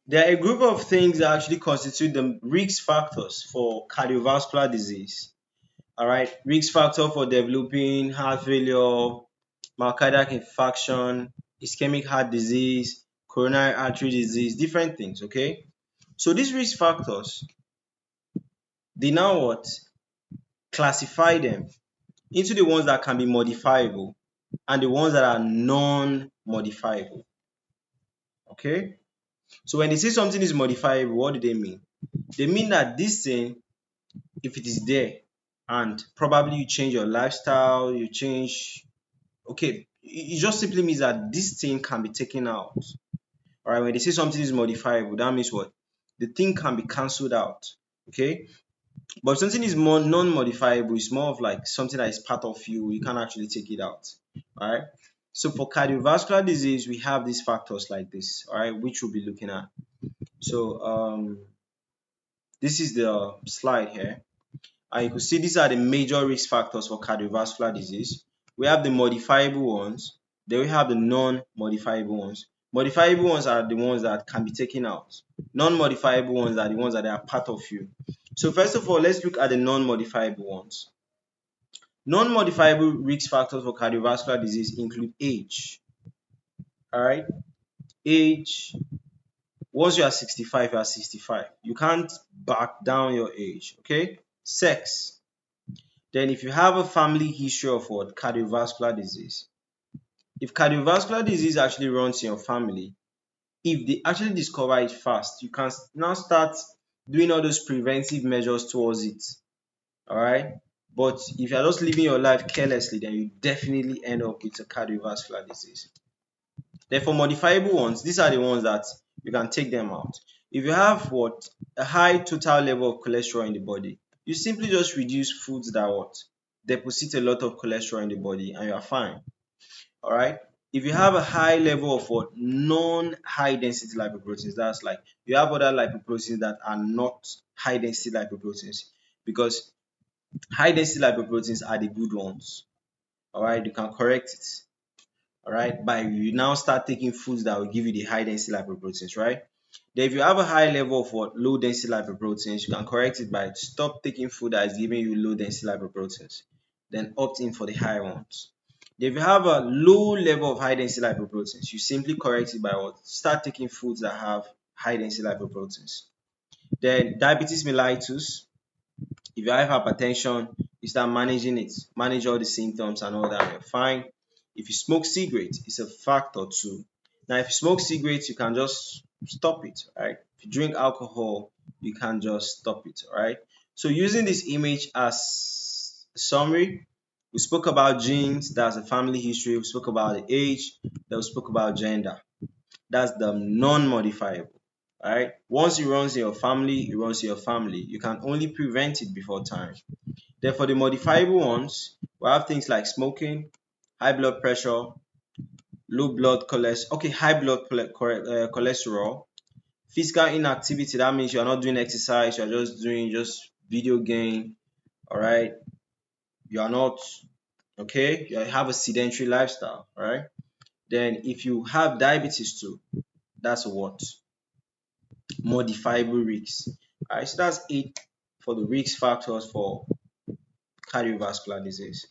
There are a group of things that actually constitute the risk factors for cardiovascular disease. All right, risk factor for developing heart failure, myocardial infarction, ischemic heart disease, coronary artery disease, different things. Okay, so these risk factors, they now what classify them into the ones that can be modifiable and the ones that are non-modifiable. Okay, so when they say something is modifiable, what do they mean? They mean that this thing, if it is there and probably you change your lifestyle, you change, okay, it just simply means that this thing can be taken out. All right, when they say something is modifiable, that means what? The thing can be cancelled out. Okay, but something is more non-modifiable, it's more of like something that is part of you, you can't actually take it out. All right, so for cardiovascular disease, we have these factors like this, all right, which we'll be looking at. So this is the slide here. And you can see these are the major risk factors for cardiovascular disease. We have the modifiable ones, then we have the non-modifiable ones. Modifiable ones are the ones that can be taken out. Non-modifiable ones are the ones that are part of you. So first of all, let's look at the non-modifiable ones. Non-modifiable risk factors for cardiovascular disease include age. All right, age. Once you are 65, you are 65. You can't back down your age. Okay. Sex. Then if you have a family history of what? Cardiovascular disease. If cardiovascular disease actually runs in your family, if they actually discover it fast, you can now start doing all those preventive measures towards it. All right. But if you're just living your life carelessly, then you definitely end up with a cardiovascular disease. Then for modifiable ones, these are the ones that you can take them out. If you have what? A high total level of cholesterol in the body, you simply just reduce foods that what? Deposit a lot of cholesterol in the body and you are fine. All right. If you have a high level of what? Non-high density lipoproteins, that's like you have other lipoproteins that are not high density lipoproteins, because high density lipoproteins are the good ones. All right, you can correct it. All right, by you now start taking foods that will give you the high density lipoproteins, right? Then if you have a high level of what? Low density lipoproteins, you can correct it by stop taking food that is giving you low density lipoproteins, then opt in for the high ones. If you have a low level of high density lipoproteins, you simply correct it by what? Start taking foods that have high density lipoproteins. Then diabetes mellitus, if you have hypertension, you start managing it, manage all the symptoms and all that, you're fine. If you smoke cigarettes, it's a factor too. Now, if you smoke cigarettes, you can just stop it, right? If you drink alcohol, you can just stop it, right? So using this image as a summary, we spoke about genes, that's the family history, we spoke about the age, then we spoke about gender. That's the non-modifiable. Right? Once it runs in your family, it runs in your family. You can only prevent it before time. Then for the modifiable ones, we have things like smoking, high blood pressure, low blood cholesterol, high blood cholesterol, physical inactivity. That means you're not doing exercise, you're just doing just video game. All right, you are not you have a sedentary lifestyle. All right. Then if you have diabetes too, that's what? Modifiable risks. All right, so that's it for the risk factors for cardiovascular disease.